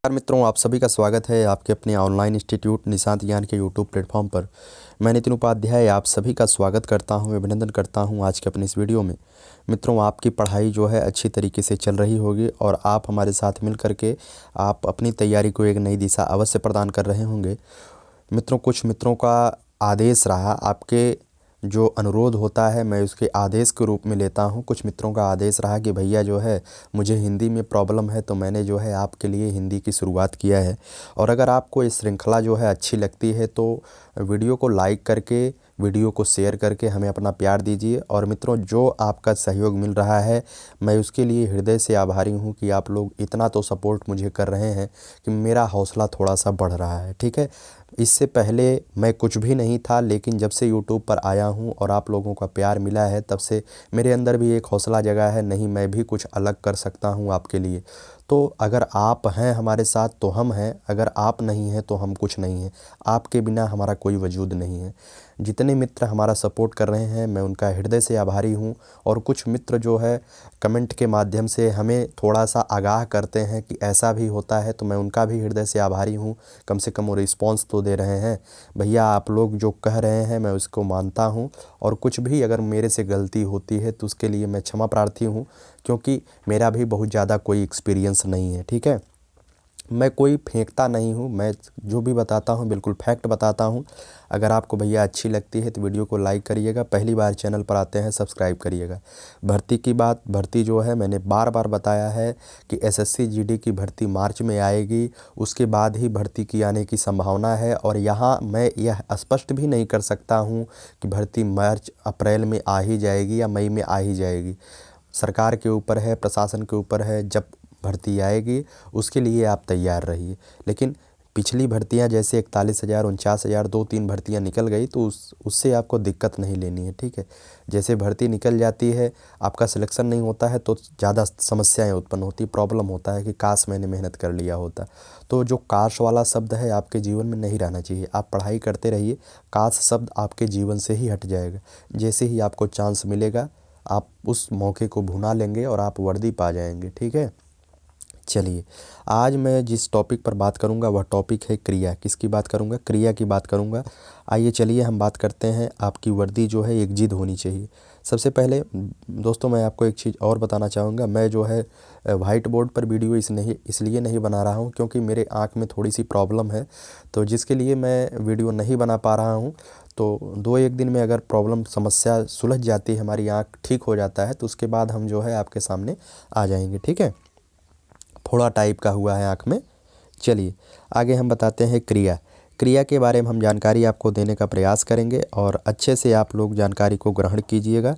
नमस्कार मित्रों, आप सभी का स्वागत है आपके अपने ऑनलाइन इंस्टीट्यूट निशांत ज्ञान के यूट्यूब प्लेटफॉर्म पर। मैं नितिन उपाध्याय आप सभी का स्वागत करता हूं, अभिनंदन करता हूं आज के अपने इस वीडियो में। मित्रों, आपकी पढ़ाई जो है अच्छी तरीके से चल रही होगी और आप हमारे साथ मिल कर के आप अपनी तैयारी को एक नई दिशा अवश्य प्रदान कर रहे होंगे। मित्रों, कुछ मित्रों का आदेश रहा, आपके जो अनुरोध होता है मैं उसके आदेश के रूप में लेता हूं। कुछ मित्रों का आदेश रहा कि भैया जो है मुझे हिंदी में प्रॉब्लम है, तो मैंने जो है आपके लिए हिंदी की शुरुआत किया है। और अगर आपको इस श्रृंखला जो है अच्छी लगती है तो वीडियो को लाइक करके, वीडियो को शेयर करके हमें अपना प्यार दीजिए। और मित्रों, जो आपका सहयोग मिल रहा है मैं उसके लिए हृदय से आभारी हूं कि आप लोग इतना तो सपोर्ट मुझे कर रहे हैं कि मेरा हौसला थोड़ा सा बढ़ रहा है। ठीक है, इससे पहले मैं कुछ भी नहीं था, लेकिन जब से यूट्यूब पर आया हूं और आप लोगों का प्यार मिला है तब से मेरे अंदर भी एक हौसला जगा है, नहीं मैं भी कुछ अलग कर सकता हूं आपके लिए। तो अगर आप हैं हमारे साथ तो हम हैं, अगर आप नहीं हैं तो हम कुछ नहीं हैं। आपके बिना हमारा कोई वजूद नहीं है। जितने मित्र हमारा सपोर्ट कर रहे हैं मैं उनका हृदय से आभारी हूं। और कुछ मित्र जो है कमेंट के माध्यम से हमें थोड़ा सा आगाह करते हैं कि ऐसा भी होता है, तो मैं उनका भी हृदय से आभारी हूं। कम से कम वो रिस्पॉन्स तो दे रहे हैं। भैया आप लोग जो कह रहे हैं मैं उसको मानता हूं, और कुछ भी अगर मेरे से गलती होती है तो उसके लिए मैं क्षमा प्रार्थी हूं, क्योंकि मेरा भी बहुत ज़्यादा कोई एक्सपीरियंस नहीं है। ठीक है, मैं कोई फेंकता नहीं हूँ, मैं जो भी बताता हूँ बिल्कुल फैक्ट बताता हूँ। अगर आपको भैया अच्छी लगती है तो वीडियो को लाइक करिएगा, पहली बार चैनल पर आते हैं सब्सक्राइब करिएगा। भर्ती की बात, भर्ती जो है मैंने बार बार बताया है कि एसएससी जीडी की भर्ती मार्च में आएगी, उसके बाद ही भर्ती की आने की संभावना है। और यहाँ मैं यह स्पष्ट भी नहीं कर सकता हूँ कि भर्ती मार्च अप्रैल में आ ही जाएगी या मई में आ ही जाएगी। सरकार के ऊपर है, प्रशासन के ऊपर है, जब भर्ती आएगी उसके लिए आप तैयार रहिए। लेकिन पिछली भर्तियां जैसे 41,000 49,000 2-3 भर्तियां निकल गई तो उससे आपको दिक्कत नहीं लेनी है। ठीक है, जैसे भर्ती निकल जाती है, आपका सिलेक्शन नहीं होता है तो ज़्यादा समस्याएं उत्पन्न होती, प्रॉब्लम होता है कि काश मैंने मेहनत कर लिया होता। तो जो काश वाला शब्द है आपके जीवन में नहीं रहना चाहिए। आप पढ़ाई करते रहिए, काश शब्द आपके जीवन से ही हट जाएगा। जैसे ही आपको चांस मिलेगा आप उस मौके को भुना लेंगे और आप वर्दी पा जाएंगे। ठीक है, चलिए आज मैं जिस टॉपिक पर बात करूंगा वह टॉपिक है क्रिया। किसकी बात करूंगा? क्रिया की बात करूंगा। आइए चलिए हम बात करते हैं। आपकी वर्दी जो है एक जिद होनी चाहिए। सबसे पहले दोस्तों मैं आपको एक चीज़ और बताना चाहूँगा। मैं जो है वाइट बोर्ड पर वीडियो इसलिए नहीं बना रहा हूँ क्योंकि मेरे आँख में थोड़ी सी प्रॉब्लम है, तो जिसके लिए मैं वीडियो नहीं बना पा रहा हूँ। तो 2-1 दिन में अगर प्रॉब्लम समस्या सुलझ जाती है, हमारी आँख ठीक हो जाता है, तो उसके बाद हम जो है आपके सामने आ जाएंगे। ठीक है, फोड़ा टाइप का हुआ है आँख में। चलिए आगे हम बताते हैं क्रिया। क्रिया के बारे में हम जानकारी आपको देने का प्रयास करेंगे और अच्छे से आप लोग जानकारी को ग्रहण कीजिएगा।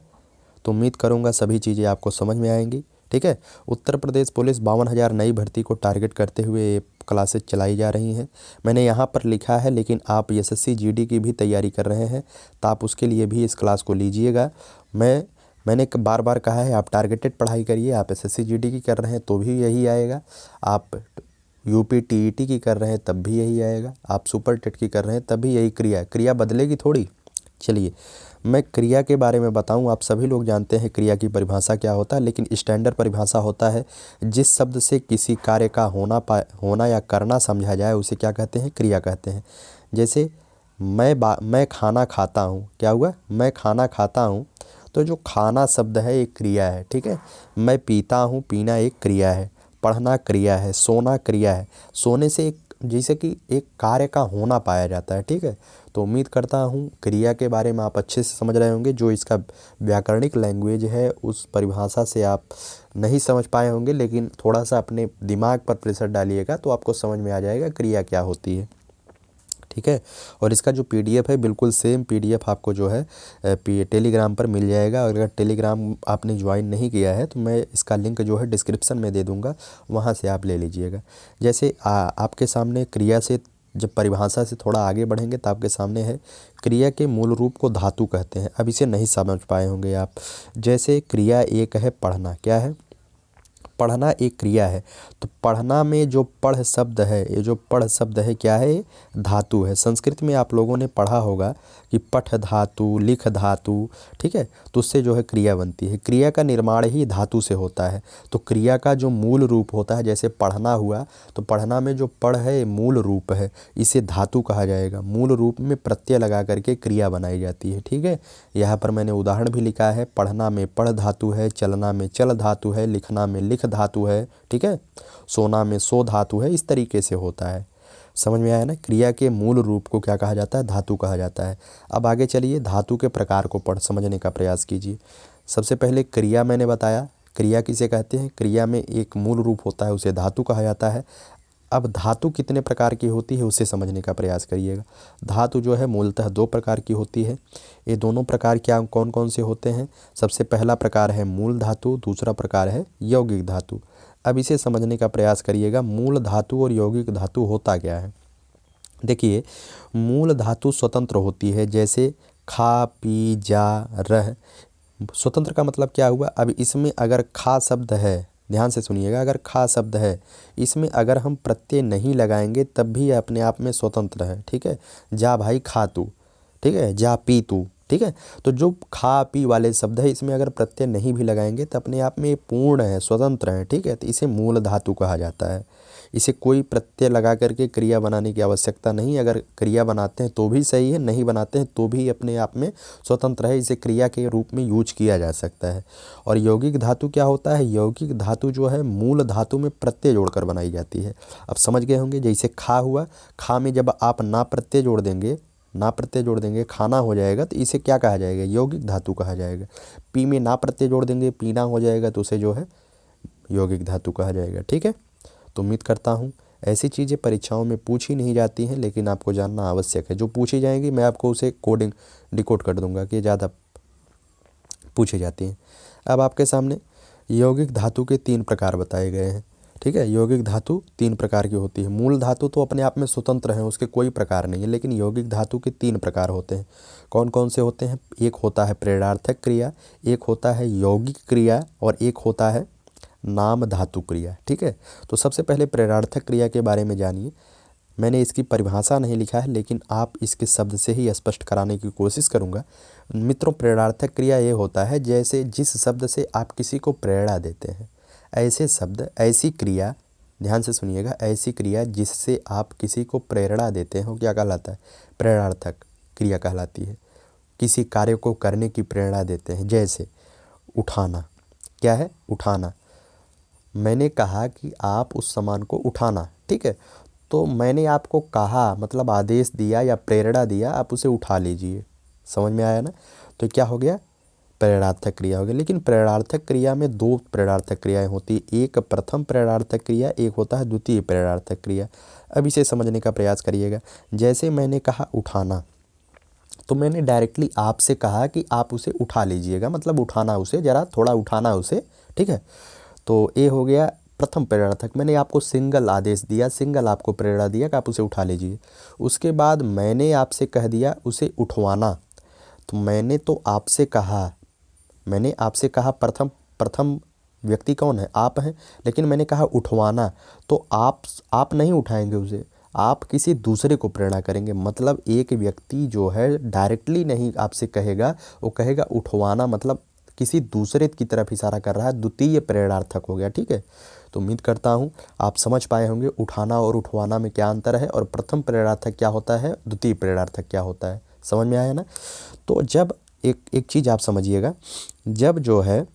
तो उम्मीद करूंगा सभी चीज़ें आपको समझ में आएंगी। ठीक है, उत्तर प्रदेश पुलिस 52,000 नई भर्ती को टारगेट करते हुए ये क्लासेस चलाई जा रही हैं। मैंने यहाँ पर लिखा है, लेकिन आप एसएससी जीडी की भी तैयारी कर रहे हैं तो आप उसके लिए भी इस क्लास को लीजिएगा। मैंने बार बार कहा है आप टारगेटेड पढ़ाई करिए। आप एसएससी जीडी की कर रहे हैं तो भी यही आएगा, आप यूपी टीईटी की कर रहे हैं तब भी यही आएगा, आप सुपर टेट की कर रहे हैं तब भी यही क्रिया बदलेगी थोड़ी। चलिए मैं क्रिया के बारे में बताऊं। आप सभी लोग जानते हैं क्रिया की परिभाषा क्या होता है, लेकिन स्टैंडर्ड परिभाषा होता है जिस शब्द से किसी कार्य का होना या करना समझा जाए उसे क्या कहते हैं? क्रिया कहते हैं। जैसे मैं खाना खाता हूँ, क्या हुआ? मैं खाना खाता हूँ, तो जो खाना शब्द है एक क्रिया है। ठीक है, मैं पीता हूँ, पीना एक क्रिया है, पढ़ना क्रिया है, सोना क्रिया है। सोने से एक जैसे कि एक कार्य का होना पाया जाता है। ठीक है, तो उम्मीद करता हूँ क्रिया के बारे में आप अच्छे से समझ रहे होंगे। जो इसका व्याकरणिक लैंग्वेज है उस परिभाषा से आप नहीं समझ पाए होंगे, लेकिन थोड़ा सा अपने दिमाग पर प्रेशर डालिएगा तो आपको समझ में आ जाएगा क्रिया क्या होती है। ठीक है, और इसका जो पीडीएफ है बिल्कुल सेम पीडीएफ आपको जो है टेलीग्राम पर मिल जाएगा। और अगर टेलीग्राम आपने ज्वाइन नहीं किया है तो मैं इसका लिंक जो है डिस्क्रिप्शन में दे दूंगा, वहाँ से आप ले लीजिएगा। जैसे आपके सामने क्रिया से जब परिभाषा से थोड़ा आगे बढ़ेंगे तो आपके सामने है क्रिया के मूल रूप को धातु कहते हैं। अब इसे नहीं समझ पाए होंगे आप। जैसे क्रिया एक है पढ़ना, क्या है? पढ़ना एक क्रिया है। तो पढ़ना में जो पढ़ शब्द है, ये जो पढ़ शब्द है क्या है, ये धातु है। संस्कृत में आप लोगों ने पढ़ा होगा कि पठ धातु, लिख धातु, ठीक है। तो उससे जो है क्रिया बनती है। क्रिया का निर्माण ही धातु से होता है। तो क्रिया का जो मूल रूप होता है, जैसे पढ़ना हुआ, तो पढ़ना में जो पढ़ है ये मूल रूप है, इसे धातु कहा जाएगा। मूल रूप में प्रत्यय लगा करके क्रिया बनाई जाती है, ठीक है। यहाँ पर मैंने उदाहरण भी लिखा है, पढ़ना में पढ़ धातु है, चलना में चल धातु है, लिखना में लिख धातु है, ठीक है। सोना में सो धातु है। इस तरीके से होता है। समझ में आया ना। क्रिया के मूल रूप को क्या कहा जाता है, धातु कहा जाता है। अब आगे चलिए धातु के प्रकार को समझने का प्रयास कीजिए। सबसे पहले क्रिया मैंने बताया, क्रिया किसे कहते हैं। क्रिया में एक मूल रूप होता है, उसे धातु कहा जाता है। अब धातु कितने प्रकार की होती है उसे समझने का प्रयास करिएगा। धातु जो है मूलतः दो प्रकार की होती है। ये दोनों प्रकार क्या कौन कौन से होते हैं। सबसे पहला प्रकार है मूल धातु, दूसरा प्रकार है यौगिक धातु। अब इसे समझने का प्रयास करिएगा। मूल धातु और यौगिक धातु होता क्या है। देखिए, मूल धातु स्वतंत्र होती है, जैसे खा पी जा रह। स्वतंत्र का मतलब क्या हुआ। अब इसमें अगर खा शब्द है, ध्यान से सुनिएगा, अगर खा शब्द है, इसमें अगर हम प्रत्यय नहीं लगाएंगे तब भी अपने आप में स्वतंत्र है, ठीक है। जा भाई खा तू, ठीक है, जा पी तू, ठीक है। तो जो खा पी वाले शब्द है, इसमें अगर प्रत्यय नहीं भी लगाएंगे तो अपने आप में पूर्ण है, स्वतंत्र है, ठीक है। तो इसे मूल धातु कहा जाता है। इसे कोई प्रत्यय लगा करके क्रिया बनाने की आवश्यकता नहीं। अगर क्रिया बनाते हैं तो भी सही है, नहीं बनाते हैं तो भी अपने आप में स्वतंत्र है। इसे क्रिया के रूप में यूज किया जा सकता है। और यौगिक धातु क्या होता है। यौगिक धातु जो है मूल धातु में प्रत्यय जोड़कर बनाई जाती है। अब समझ गए होंगे। जैसे खा हुआ, खा में जब आप ना प्रत्यय जोड़ देंगे, ना प्रत्यय जोड़ देंगे, खाना हो जाएगा, तो इसे क्या कहा जाएगा, यौगिक धातु कहा जाएगा। पी में ना प्रत्यय जोड़ देंगे, पीना हो जाएगा, तो उसे जो है यौगिक धातु कहा जाएगा, ठीक है। तो उम्मीद करता हूँ ऐसी चीज़ें परीक्षाओं में पूछी नहीं जाती हैं, लेकिन आपको जानना आवश्यक है। जो पूछी जाएंगी मैं आपको उसे कोडिंग डिकोड कर दूंगा कि ज़्यादा पूछी जाती हैं। अब आपके सामने यौगिक धातु के 3 प्रकार बताए गए हैं, ठीक है। यौगिक धातु 3 प्रकार की होती है। मूल धातु तो अपने आप में स्वतंत्र है, उसके कोई प्रकार नहीं है, लेकिन यौगिक धातु के 3 प्रकार होते हैं। कौन कौन से होते हैं। एक होता है प्रेरणार्थक क्रिया, एक होता है यौगिक क्रिया, और एक होता है नाम धातु क्रिया, ठीक है। तो सबसे पहले प्रेरणार्थक क्रिया के बारे में जानिए। मैंने इसकी परिभाषा नहीं लिखा है, लेकिन आप इसके शब्द से ही स्पष्ट कराने की कोशिश करूंगा। मित्रों, प्रेरणार्थक क्रिया ये होता है जैसे जिस शब्द से आप किसी को प्रेरणा देते हैं, ऐसे शब्द, ऐसी क्रिया, ध्यान से सुनिएगा, ऐसी क्रिया जिससे आप किसी को प्रेरणा देते हो क्या कहलाता है, प्रेरणार्थक क्रिया कहलाती है। किसी कार्य को करने की प्रेरणा देते हैं, जैसे उठाना। क्या है, उठाना। मैंने कहा कि आप उस सामान को उठाना, ठीक है। तो मैंने आपको कहा मतलब आदेश दिया या प्रेरणा दिया, आप उसे उठा लीजिए। समझ में आया ना। तो क्या हो गया, प्रेरणार्थक क्रिया हो गया। लेकिन प्रेरणार्थक क्रिया में 2 प्रेरणार्थक क्रियाएं होती है। एक प्रथम प्रेरणार्थक क्रिया, एक होता है द्वितीय प्रेरणार्थक क्रिया। अब इसे समझने का प्रयास करिएगा। जैसे मैंने कहा उठाना, तो मैंने डायरेक्टली आपसे कहा कि आप उसे उठा लीजिएगा, मतलब उठाना उसे, ज़रा थोड़ा उठाना उसे, ठीक है। तो ये हो गया प्रथम प्रेरणार्थक। मैंने आपको सिंगल आदेश दिया, सिंगल आपको प्रेरणा दिया कि आप उसे उठा लीजिए। उसके बाद मैंने आपसे कह दिया उसे उठवाना। तो मैंने तो आपसे कहा, मैंने आपसे कहा, प्रथम व्यक्ति कौन है, आप हैं। लेकिन मैंने कहा उठवाना, तो आप नहीं उठाएंगे उसे, आप किसी दूसरे को प्रेरणा करेंगे। मतलब एक व्यक्ति जो है डायरेक्टली नहीं आपसे कहेगा, वो कहेगा उठवाना, मतलब किसी दूसरे की तरफ इशारा कर रहा है। द्वितीय प्रेरणार्थक हो गया, ठीक है। तो उम्मीद करता हूँ आप समझ पाए होंगे उठाना और उठवाना में क्या अंतर है, और प्रथम प्रेरणार्थक क्या होता है, द्वितीय प्रेरणार्थक क्या होता है। समझ में आया ना। तो जब एक चीज़ आप समझिएगा, जब जो है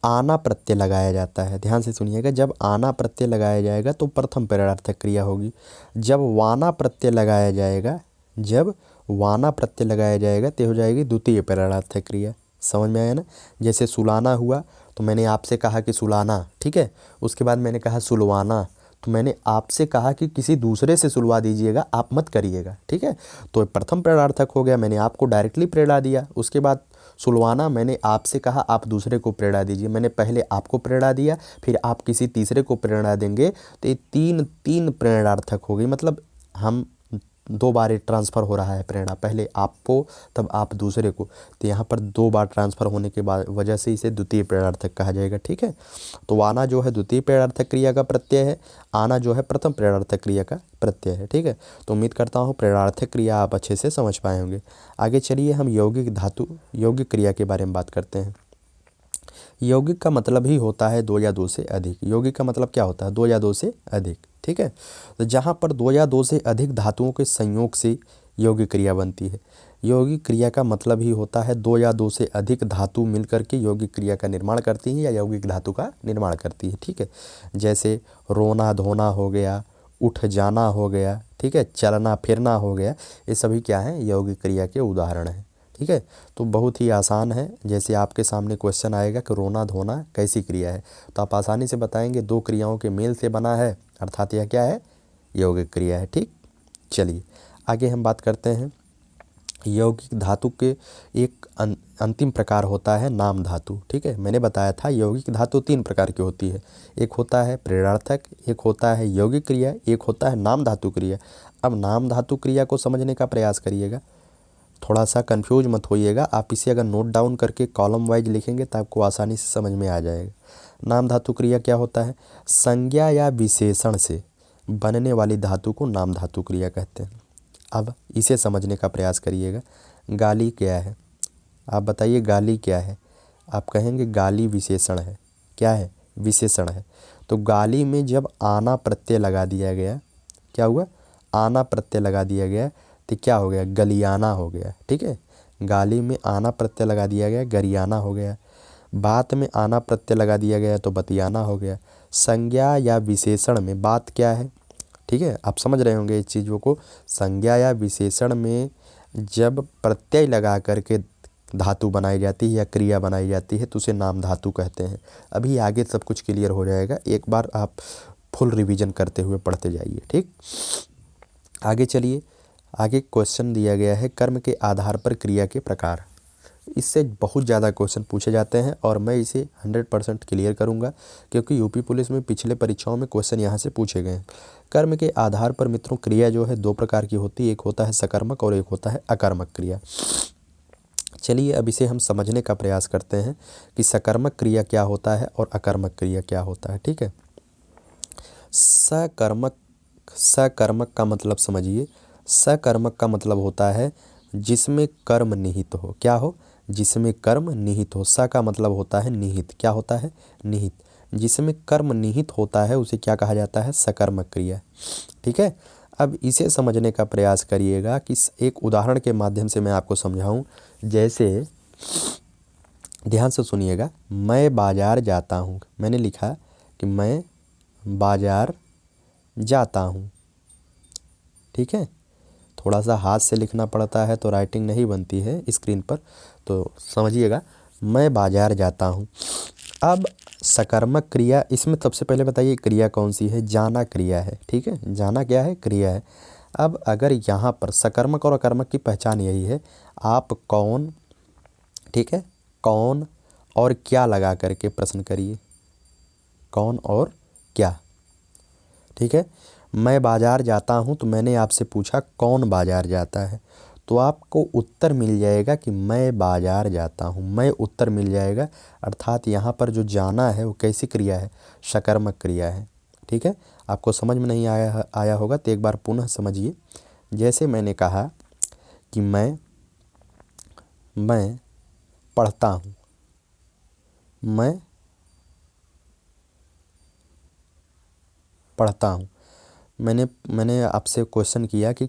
आना प्रत्यय लगाया जाता है, ध्यान से सुनिएगा, जब आना प्रत्यय लगाया जाएगा तो प्रथम प्रेरणार्थक क्रिया होगी। जब वाना प्रत्यय लगाया जाएगा, जब वाना प्रत्यय लगाया जाएगा तो हो जाएगी द्वितीय प्रेरणार्थक क्रिया। समझ में आया ना। जैसे सुलाना हुआ, तो मैंने आपसे कहा कि सुलाना, ठीक है। उसके बाद मैंने कहा सुलवाना, तो मैंने आपसे कहा कि किसी दूसरे से सुलवा दीजिएगा, आप मत करिएगा, ठीक है। तो प्रथम प्रेरणार्थक हो गया, मैंने आपको डायरेक्टली प्रेरणा दिया। उसके बाद सुलवाना, मैंने आपसे कहा आप दूसरे को प्रेरणा दीजिए। मैंने पहले आपको प्रेरणा दिया, फिर आप किसी तीसरे को प्रेरणा देंगे, तो ये तीन प्रेरणार्थक हो गई। मतलब हम दो बार ये ट्रांसफ़र हो रहा है प्रेरणा, पहले आपको तब आप दूसरे को, तो यहाँ पर दो बार ट्रांसफ़र होने के बाद वजह से इसे द्वितीय प्रेरणार्थक कहा जाएगा। ठीक है, तो आना जो है द्वितीय प्रेरणार्थक क्रिया का प्रत्यय है, आना जो है प्रथम प्रेरणार्थक क्रिया का प्रत्यय है। ठीक है, तो उम्मीद करता हूँ प्रेरणार्थक क्रिया आप अच्छे से समझ पाए होंगे। आगे चलिए हम यौगिक धातु यौगिक क्रिया के बारे में बात करते हैं। यौगिक का मतलब ही होता है दो या दो से अधिक। यौगिक का मतलब क्या होता है? दो या दो से अधिक। ठीक है, तो जहाँ पर दो या दो से अधिक धातुओं के संयोग से यौगिक क्रिया बनती है। यौगिक क्रिया का मतलब ही होता है दो या दो से अधिक धातु मिलकर के यौगिक क्रिया का निर्माण करती है या यौगिक धातु का निर्माण करती है। ठीक है, जैसे रोना धोना हो गया, उठ जाना हो गया, ठीक है, चलना फिरना हो गया, ये सभी क्या हैं? यौगिक क्रिया के उदाहरण हैं। ठीक है, तो बहुत ही आसान है। जैसे आपके सामने क्वेश्चन आएगा कि रोना धोना कैसी क्रिया है, तो आप आसानी से बताएंगे दो क्रियाओं के मेल से बना है, अर्थात यह क्या है? यौगिक क्रिया है। ठीक, चलिए आगे हम बात करते हैं। यौगिक धातु के एक अंतिम प्रकार होता है नाम धातु। ठीक है, मैंने बताया था यौगिक धातु तीन प्रकार की होती है, एक होता है प्रेरणार्थक, एक होता है यौगिक क्रिया, एक होता है नाम धातु क्रिया। अब नाम धातु क्रिया को समझने का प्रयास करिएगा, थोड़ा सा कंफ्यूज मत होइएगा। आप इसे अगर नोट डाउन करके कॉलम वाइज लिखेंगे तो आपको आसानी से समझ में आ जाएगा। नाम धातु क्रिया क्या होता है? संज्ञा या विशेषण से बनने वाली धातु को नाम धातु क्रिया कहते हैं। अब इसे समझने का प्रयास करिएगा। गाली क्या है? आप बताइए गाली क्या है? आप कहेंगे गाली विशेषण है। क्या है? विशेषण है। तो गाली में जब आना प्रत्यय लगा दिया गया, क्या हुआ? आना प्रत्यय लगा दिया गया तो क्या हो गया? गलियाना हो गया। ठीक है, गाली में आना प्रत्यय लगा दिया गया, गरियाना हो गया। बात में आना प्रत्यय लगा दिया गया तो बतियाना हो गया। संज्ञा या विशेषण में बात क्या है? ठीक है, आप समझ रहे होंगे इस चीज़ों को। संज्ञा या विशेषण में जब प्रत्यय लगा करके धातु बनाई जाती है या क्रिया बनाई जाती है तो उसे नाम धातु कहते हैं। अभी आगे सब कुछ क्लियर हो जाएगा, एक बार आप फुल रिवीजन करते हुए पढ़ते जाइए। ठीक, आगे चलिए। आगे क्वेश्चन दिया गया है कर्म के आधार पर क्रिया के प्रकार। इससे बहुत ज़्यादा क्वेश्चन पूछे जाते हैं और मैं इसे 100% क्लियर करूंगा, क्योंकि यूपी पुलिस में पिछले परीक्षाओं में क्वेश्चन यहाँ से पूछे गए हैं। कर्म के आधार पर मित्रों क्रिया जो है दो प्रकार की होती है, एक होता है सकर्मक और एक होता है अकर्मक क्रिया। चलिए अब इसे हम समझने का प्रयास करते हैं कि सकर्मक क्रिया क्या होता है और अकर्मक क्रिया क्या होता है। ठीक है, सकर्मक सकर्मक का मतलब समझिए। सकर्मक का मतलब होता है जिसमें कर्म निहित हो। क्या हो? जिसमें कर्म निहित हो। स का मतलब होता है निहित। क्या होता है? निहित। जिसमें कर्म निहित होता है उसे क्या कहा जाता है? सकर्मक क्रिया। ठीक है, अब इसे समझने का प्रयास करिएगा कि एक उदाहरण के माध्यम से मैं आपको समझाऊं। जैसे ध्यान से सुनिएगा, मैं बाजार जाता हूँ। मैंने लिखा कि मैं बाजार जाता हूँ। ठीक है, थोड़ा सा हाथ से लिखना पड़ता है तो राइटिंग नहीं बनती है स्क्रीन पर, तो समझिएगा मैं बाजार जाता हूँ। अब सकर्मक क्रिया, इसमें सबसे पहले बताइए क्रिया कौन सी है? जाना क्रिया है। ठीक है, जाना क्या है? क्रिया है। अब अगर यहाँ पर सकर्मक और अकर्मक की पहचान यही है, आप कौन, ठीक है, कौन और क्या लगा करके प्रश्न करिए, कौन और क्या। ठीक है, मैं बाज़ार जाता हूँ तो मैंने आपसे पूछा कौन बाज़ार जाता है, तो आपको उत्तर मिल जाएगा कि मैं बाज़ार जाता हूँ। मैं उत्तर मिल जाएगा, अर्थात यहाँ पर जो जाना है वो कैसी क्रिया है? सकर्मक क्रिया है। ठीक है, आपको समझ में नहीं आया होगा तो एक बार पुनः समझिए। जैसे मैंने कहा कि मैं पढ़ता हूँ, मैं पढ़ता हूँ। मैंने आपसे क्वेश्चन किया कि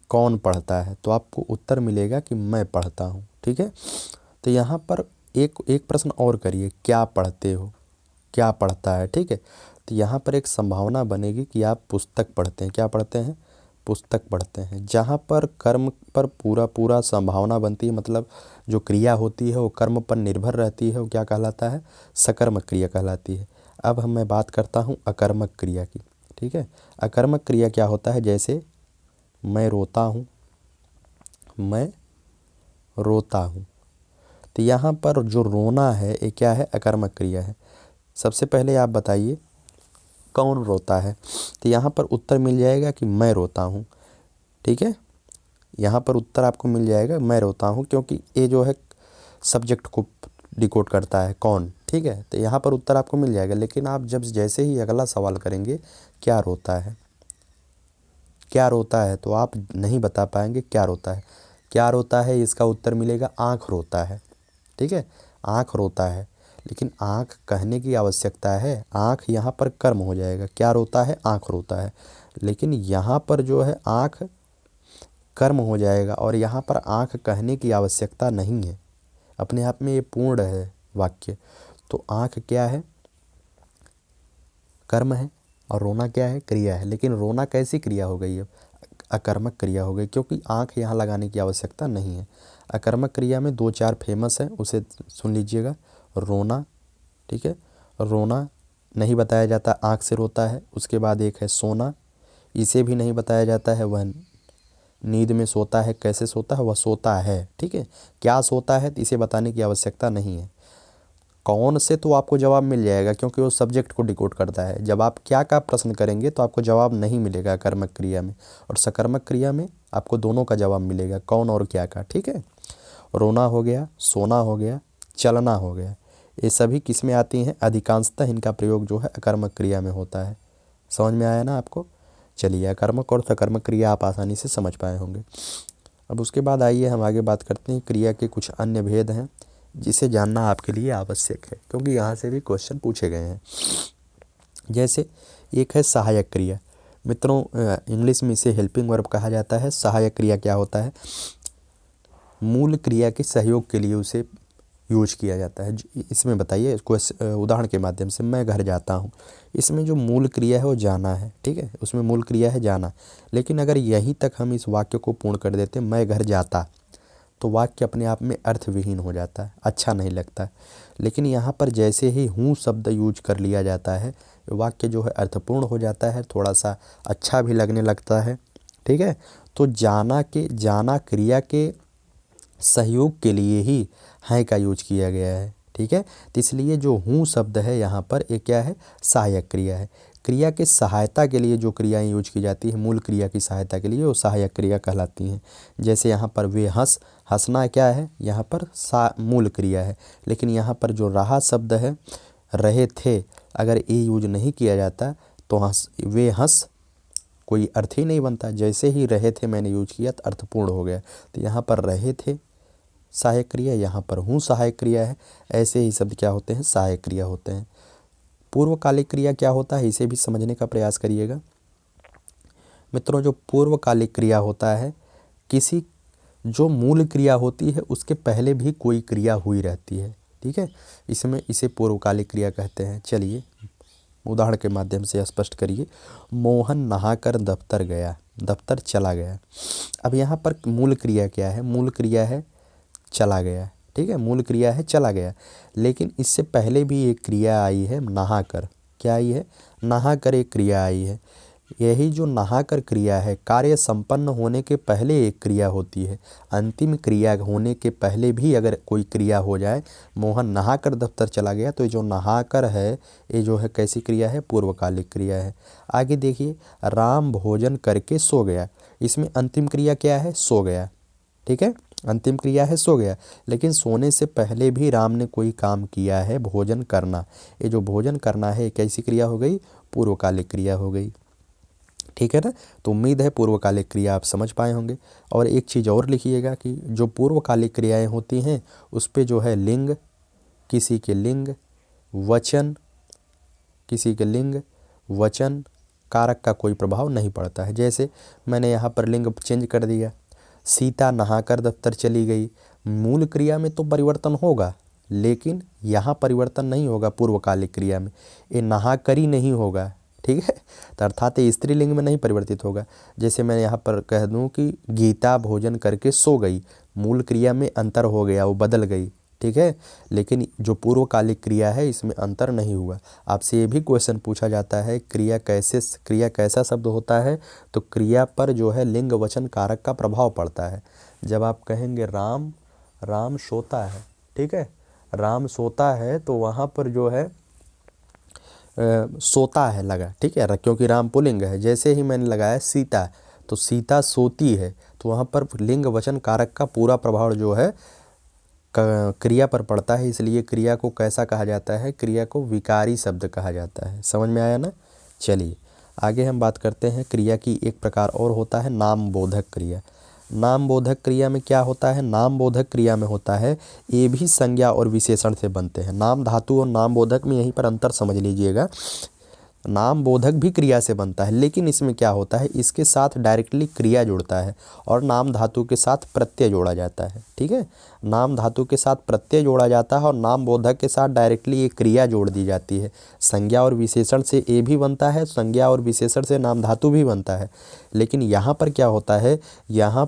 कौन पढ़ता है, तो आपको उत्तर मिलेगा कि मैं पढ़ता हूँ। ठीक है, तो यहाँ पर एक प्रश्न और करिए, क्या पढ़ते हो? क्या पढ़ता है? ठीक है, तो यहाँ पर एक संभावना बनेगी कि आप पुस्तक पढ़ते हैं। क्या पढ़ते हैं? पुस्तक पढ़ते हैं। जहाँ पर कर्म पर पूरा संभावना बनती है, मतलब जो क्रिया होती है वो कर्म पर निर्भर रहती है, वो क्या कहलाता है? सकर्मक क्रिया कहलाती है। अब मैं बात करता हूँ अकर्मक क्रिया की। ठीक है, अकर्मक क्रिया क्या होता है? जैसे मैं रोता हूँ, मैं रोता हूँ, तो यहाँ पर जो रोना है ये क्या है? अकर्मक क्रिया है। सबसे पहले आप बताइए कौन रोता है, तो यहाँ पर उत्तर मिल जाएगा कि मैं रोता हूँ। ठीक है, यहाँ पर उत्तर आपको मिल जाएगा मैं रोता हूँ, क्योंकि ये जो है सब्जेक्ट को डिकोड करता है कौन। ठीक है, तो यहाँ पर उत्तर आपको मिल जाएगा। लेकिन आप जब जैसे ही अगला सवाल करेंगे क्या रोता है, क्या रोता है, तो आप नहीं बता पाएंगे क्या रोता है। क्या रोता है, इसका उत्तर मिलेगा आँख रोता है। ठीक है, आँख रोता है। लेकिन आँख कहने की आवश्यकता है, आँख यहाँ पर कर्म हो जाएगा। क्या रोता है, आँख रोता है। लेकिन यहाँ पर जो है आँख कर्म हो जाएगा, और यहाँ पर आँख कहने की आवश्यकता नहीं है। अपने आप में ये पूर्ण है वाक्य। तो आँख क्या है, कर्म है, और रोना क्या है, क्रिया है। लेकिन रोना कैसी क्रिया हो गई है, अकर्मक क्रिया हो गई, क्योंकि आँख यहाँ लगाने की आवश्यकता नहीं है। अकर्मक क्रिया में 2-4 फेमस है, उसे सुन लीजिएगा। रोना, ठीक है, रोना नहीं बताया जाता, आँख से रोता है। उसके बाद एक है सोना, इसे भी नहीं बताया जाता है, वह नींद में सोता है। कैसे सोता है, वह सोता है। ठीक है, क्या सोता है, इसे बताने की आवश्यकता नहीं है। कौन से तो आपको जवाब मिल जाएगा, क्योंकि वो सब्जेक्ट को डिकोड करता है। जब आप क्या का प्रश्न करेंगे तो आपको जवाब नहीं मिलेगा कर्मक क्रिया में, और सकर्मक क्रिया में आपको दोनों का जवाब मिलेगा, कौन और क्या का। ठीक है, रोना हो गया, सोना हो गया, चलना हो गया, ये सभी किस में आती हैं, अधिकांशतः इनका प्रयोग जो है अकर्मक क्रिया में होता है। समझ में आया ना आपको। चलिए, अकर्मक और सकर्मक क्रिया आप आसानी से समझ पाए होंगे। अब उसके बाद आइए हम आगे बात करते हैं, क्रिया के कुछ अन्य भेद हैं जिसे जानना आपके लिए आवश्यक है, क्योंकि यहाँ से भी क्वेश्चन पूछे गए हैं। जैसे एक है सहायक क्रिया। मित्रों, इंग्लिश में इसे हेल्पिंग वर्ब कहा जाता है। सहायक क्रिया क्या होता है, मूल क्रिया के सहयोग के लिए उसे यूज किया जाता है। इसमें बताइए, उदाहरण के माध्यम से, मैं घर जाता हूँ। इसमें जो मूल क्रिया है वो जाना है। ठीक है, उसमें मूल क्रिया है जाना। लेकिन अगर यहीं तक हम इस वाक्य को पूर्ण कर देते मैं घर जाता, तो वाक्य अपने आप में अर्थविहीन हो जाता है, अच्छा नहीं लगता। लेकिन यहाँ पर जैसे ही हूँ शब्द यूज कर लिया जाता है, वाक्य जो है अर्थपूर्ण हो जाता है, थोड़ा सा अच्छा भी लगने लगता है। ठीक है, तो जाना क्रिया के सहयोग के लिए ही है का यूज किया गया है। ठीक है, तो इसलिए जो हूँ शब्द है यहाँ पर ये क्या है, सहायक क्रिया है। क्रिया के सहायता के लिए जो क्रियाएं यूज की जाती है, मूल क्रिया की सहायता के लिए, वो सहायक क्रिया कहलाती हैं। जैसे यहाँ पर वे हंसना क्या है, यहाँ पर मूल क्रिया है। लेकिन यहाँ पर जो रहा शब्द है, रहे थे, अगर ये यूज नहीं किया जाता तो वे हंस कोई अर्थ ही नहीं बनता। जैसे ही रहे थे मैंने यूज किया तो अर्थपूर्ण हो गया। तो यहाँ पर रहे थे सहायक क्रिया, यहाँ पर हूँ सहायक क्रिया है। ऐसे ही शब्द क्या होते हैं, सहायक क्रिया होते हैं। पूर्वकालिक क्रिया क्या होता है, इसे भी समझने का प्रयास करिएगा। मित्रों, जो पूर्वकालिक क्रिया होता है, किसी जो मूल क्रिया होती है उसके पहले भी कोई क्रिया हुई रहती है। ठीक है, इसमें इसे पूर्वकालिक क्रिया कहते हैं। चलिए उदाहरण के माध्यम से स्पष्ट करिए। मोहन नहाकर दफ्तर गया, दफ्तर चला गया। अब यहाँ पर मूल क्रिया क्या है, मूल क्रिया है चला गया। ठीक है, मूल क्रिया है चला गया। लेकिन इससे पहले भी एक क्रिया आई है नहाकर। क्या आई है, नहाकर एक क्रिया आई है। यही जो नहाकर क्रिया है, कार्य संपन्न होने के पहले एक क्रिया होती है। अंतिम क्रिया होने के पहले भी अगर कोई क्रिया हो जाए, मोहन नहाकर दफ्तर चला गया, तो ये जो नहाकर है ये जो है कैसी क्रिया है, पूर्वकालिक क्रिया है। आगे देखिए, राम भोजन करके सो गया। इसमें अंतिम क्रिया क्या है, सो गया। ठीक है, अंतिम क्रिया है सो गया। लेकिन सोने से पहले भी राम ने कोई काम किया है, भोजन करना। ये जो भोजन करना है कैसी क्रिया हो गई, पूर्वकालिक क्रिया हो गई। ठीक है ना। तो उम्मीद है पूर्वकालिक क्रिया आप समझ पाए होंगे। और एक चीज़ और लिखिएगा कि जो पूर्वकालिक क्रियाएं होती हैं उस पे जो है लिंग, किसी के लिंग, वचन, किसी के लिंग, वचन, कारक का कोई प्रभाव नहीं पड़ता है। जैसे मैंने यहाँ पर लिंग चेंज कर दिया, सीता नहाकर दफ्तर चली गई। मूल क्रिया में तो परिवर्तन होगा, लेकिन यहाँ परिवर्तन नहीं होगा पूर्वकालिक क्रिया में, ये नहाकर ही नहीं होगा। ठीक है, तो अर्थात ये स्त्रीलिंग में नहीं परिवर्तित होगा। जैसे मैं यहाँ पर कह दूँ कि गीता भोजन करके सो गई, मूल क्रिया में अंतर हो गया, वो बदल गई। ठीक है, लेकिन जो पूर्वकालिक क्रिया है इसमें अंतर नहीं हुआ। आपसे ये भी क्वेश्चन पूछा जाता है क्रिया कैसा शब्द होता है, तो क्रिया पर जो है लिंग वचन कारक का प्रभाव पड़ता है। जब आप कहेंगे राम सोता है, ठीक है, राम सोता है, तो वहाँ पर जो है सोता है लगा, ठीक है, क्योंकि राम पुल्लिंग है। जैसे ही मैंने लगाया सीता, तो सीता सोती है, तो वहाँ पर लिंग वचन कारक का पूरा प्रभाव जो है क्रिया पर पड़ता है, इसलिए क्रिया को कैसा कहा जाता है, क्रिया को विकारी शब्द कहा जाता है। समझ में आया ना। चलिए आगे हम बात करते हैं। क्रिया की एक प्रकार और होता है नाम बोधक क्रिया। नाम बोधक क्रिया में क्या होता है, नाम बोधक क्रिया में होता है ये भी संज्ञा और विशेषण से बनते हैं। नाम धातु और नाम बोधक में यहीं पर अंतर समझ लीजिएगा। नाम बोधक भी क्रिया से बनता है, लेकिन इसमें क्या होता है, इसके साथ डायरेक्टली क्रिया जुड़ता है और नाम धातु के साथ प्रत्यय जोड़ा जाता है। ठीक है, नाम धातु के साथ प्रत्यय जोड़ा जाता है और नाम बोधक के साथ डायरेक्टली ये क्रिया जोड़ दी जाती है। संज्ञा और विशेषण से ए भी बनता है, संज्ञा और विशेषण से नाम धातु भी बनता है, लेकिन यहाँ पर क्या होता है, यहाँ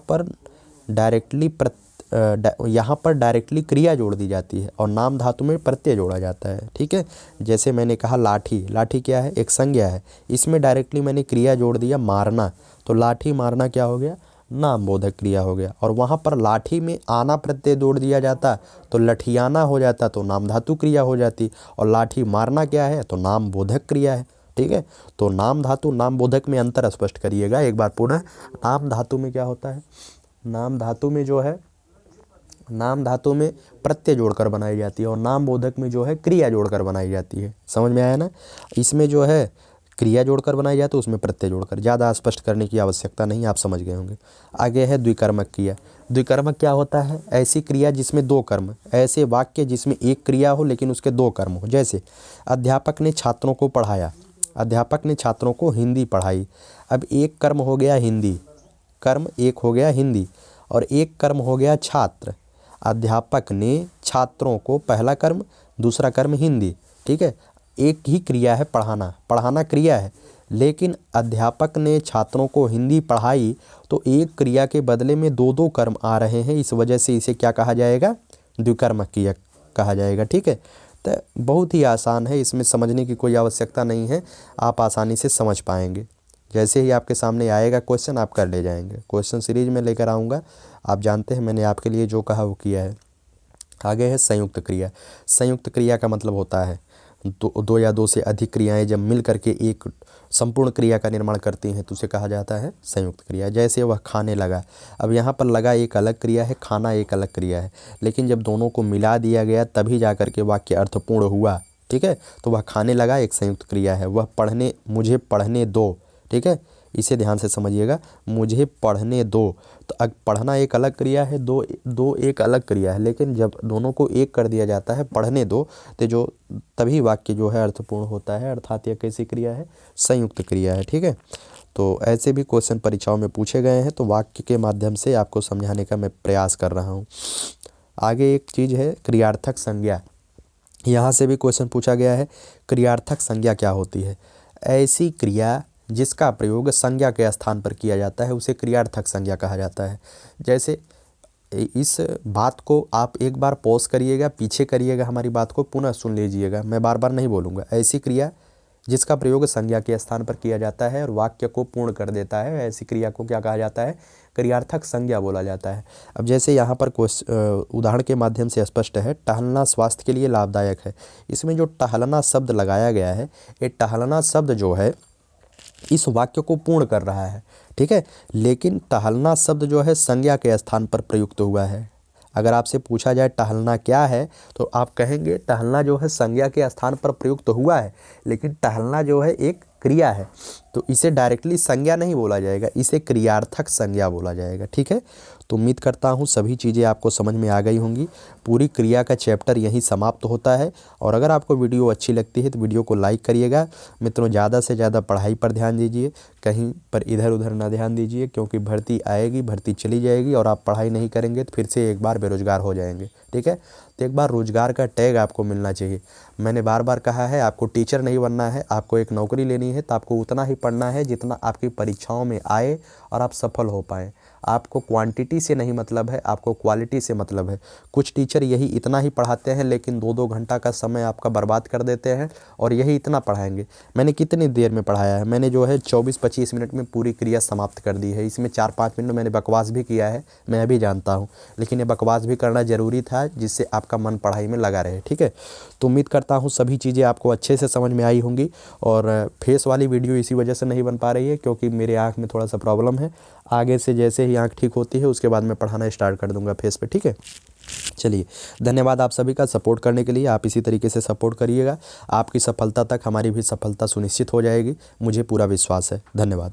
पर डायरेक्टली क्रिया जोड़ दी जाती है और नाम धातु में प्रत्यय जोड़ा जाता है। ठीक है, जैसे मैंने कहा लाठी, लाठी क्या है, एक संज्ञा है, इसमें डायरेक्टली मैंने क्रिया जोड़ दिया मारना, तो लाठी मारना क्या हो गया, नाम बोधक क्रिया हो गया। और वहाँ पर लाठी में आना प्रत्यय जोड़ दिया जाता तो लठियाना हो जाता, तो नाम धातु क्रिया हो जाती, और लाठी मारना क्या है, तो नाम बोधक क्रिया है। ठीक है, तो नाम धातु नाम बोधक में अंतर स्पष्ट करिएगा एक बार पुनः। नाम धातु में क्या होता है, नाम धातु में जो है, नाम धातु में प्रत्यय जोड़कर बनाई जाती है और नाम बोधक में जो है क्रिया जोड़कर बनाई जाती है। समझ में आया ना। इसमें जो है क्रिया जोड़कर बनाई जाती है, उसमें प्रत्यय जोड़कर, ज़्यादा स्पष्ट करने की आवश्यकता नहीं, आप समझ गए होंगे। आगे है द्विकर्मक क्रिया। द्विकर्मक क्या होता है, ऐसी क्रिया जिसमें दो कर्म, ऐसे वाक्य जिसमें एक क्रिया हो लेकिन उसके दो कर्म हो। जैसे अध्यापक ने छात्रों को पढ़ाया, अध्यापक ने छात्रों को हिंदी पढ़ाई। अब एक कर्म हो गया हिंदी, कर्म एक हो गया हिंदी, और एक कर्म हो गया छात्र। अध्यापक ने छात्रों को, पहला कर्म, दूसरा कर्म हिंदी। ठीक है, एक ही क्रिया है पढ़ाना, पढ़ाना क्रिया है, लेकिन अध्यापक ने छात्रों को हिंदी पढ़ाई, तो एक क्रिया के बदले में दो दो कर्म आ रहे हैं, इस वजह से इसे क्या कहा जाएगा, द्विकर्मक क्रिया कहा जाएगा। ठीक है, तो बहुत ही आसान है, इसमें समझने की कोई आवश्यकता नहीं है, आप आसानी से समझ पाएंगे। जैसे ही आपके सामने आएगा क्वेश्चन आप कर ले जाएंगे। क्वेश्चन सीरीज में लेकर आऊँगा, आप जानते हैं मैंने आपके लिए जो कहा वो किया है। आगे है संयुक्त क्रिया। संयुक्त क्रिया का मतलब होता है दो या दो से अधिक क्रियाएं जब मिल करके एक संपूर्ण क्रिया का निर्माण करती हैं तो उसे कहा जाता है संयुक्त क्रिया। जैसे वह खाने लगा, अब यहाँ पर लगा एक अलग क्रिया है, खाना एक अलग क्रिया है, लेकिन जब दोनों को मिला दिया गया तभी जा कर के वाक्य अर्थपूर्ण हुआ। ठीक है, तो वह खाने लगा एक संयुक्त क्रिया है। वह पढ़ने, मुझे पढ़ने दो, ठीक है, इसे ध्यान से समझिएगा, मुझे पढ़ने दो, तो अब पढ़ना एक अलग क्रिया है, दो एक अलग क्रिया है, लेकिन जब दोनों को एक कर दिया जाता है पढ़ने दो, तो जो तभी वाक्य जो है अर्थपूर्ण होता है, अर्थात यह कैसी क्रिया है, संयुक्त क्रिया है। ठीक है, तो ऐसे भी क्वेश्चन परीक्षाओं में पूछे गए हैं, तो वाक्य के माध्यम से आपको समझाने का मैं प्रयास कर रहा हूँ। आगे एक चीज़ है क्रियार्थक संज्ञा, यहाँ से भी क्वेश्चन पूछा गया है। क्रियार्थक संज्ञा क्या होती है, ऐसी क्रिया जिसका प्रयोग संज्ञा के स्थान पर किया जाता है उसे क्रियार्थक संज्ञा कहा जाता है। जैसे इस बात को आप एक बार पॉज करिएगा, पीछे करिएगा, हमारी बात को पुनः सुन लीजिएगा, मैं बार बार नहीं बोलूँगा। ऐसी क्रिया जिसका प्रयोग संज्ञा के स्थान पर किया जाता है और वाक्य को पूर्ण कर देता है, ऐसी क्रिया को क्या कहा जाता है, क्रियार्थक संज्ञा बोला जाता है। अब जैसे यहाँ पर उदाहरण के माध्यम से स्पष्ट है, टहलना स्वास्थ्य के लिए लाभदायक है। इसमें जो टहलना शब्द लगाया गया है, ये टहलना शब्द जो है इस वाक्य को पूर्ण कर रहा है। ठीक है, लेकिन टहलना शब्द जो है संज्ञा के स्थान पर प्रयुक्त हुआ है। अगर आपसे पूछा जाए टहलना क्या है, तो आप कहेंगे टहलना जो है संज्ञा के स्थान पर प्रयुक्त हुआ है, लेकिन टहलना जो है एक क्रिया है, तो इसे डायरेक्टली संज्ञा नहीं बोला जाएगा, इसे क्रियार्थक संज्ञा बोला जाएगा। ठीक है, तो उम्मीद करता हूँ सभी चीज़ें आपको समझ में आ गई होंगी। पूरी क्रिया का चैप्टर यहीं समाप्त होता है, और अगर आपको वीडियो अच्छी लगती है तो वीडियो को लाइक करिएगा। मित्रों, ज़्यादा से ज़्यादा पढ़ाई पर ध्यान दीजिए, कहीं पर इधर उधर ना ध्यान दीजिए, क्योंकि भर्ती आएगी, भर्ती चली जाएगी और आप पढ़ाई नहीं करेंगे तो फिर से एक बार बेरोजगार हो जाएंगे। ठीक है, तो एक बार रोजगार का टैग आपको मिलना चाहिए। मैंने बार बार कहा है, आपको टीचर नहीं बनना है, आपको एक नौकरी लेनी है, तो आपको उतना ही पढ़ना है जितना आपकी परीक्षाओं में आए और आप सफल हो पाएँ। आपको क्वांटिटी से नहीं मतलब है, आपको क्वालिटी से मतलब है। कुछ टीचर यही इतना ही पढ़ाते हैं लेकिन 2-2 घंटा का समय आपका बर्बाद कर देते हैं और यही इतना पढ़ाएंगे। मैंने कितनी देर में पढ़ाया है, मैंने जो है 24-25 मिनट में पूरी क्रिया समाप्त कर दी है। इसमें 4-5 मिनट मैंने बकवास भी किया है, मैं भी जानता हूँ, लेकिन ये बकवास भी करना ज़रूरी था जिससे आपका मन पढ़ाई में लगा रहे। ठीक है, तो उम्मीद करता हूँ सभी चीज़ें आपको अच्छे से समझ में आई होंगी। और फेस वाली वीडियो इसी वजह से नहीं बन पा रही है क्योंकि मेरे आँख में थोड़ा सा प्रॉब्लम है। आगे से जैसे ही आँख ठीक होती है उसके बाद मैं पढ़ाना स्टार्ट कर दूंगा फेस पे। ठीक है, चलिए, धन्यवाद आप सभी का सपोर्ट करने के लिए। आप इसी तरीके से सपोर्ट करिएगा, आपकी सफलता तक हमारी भी सफलता सुनिश्चित हो जाएगी, मुझे पूरा विश्वास है। धन्यवाद।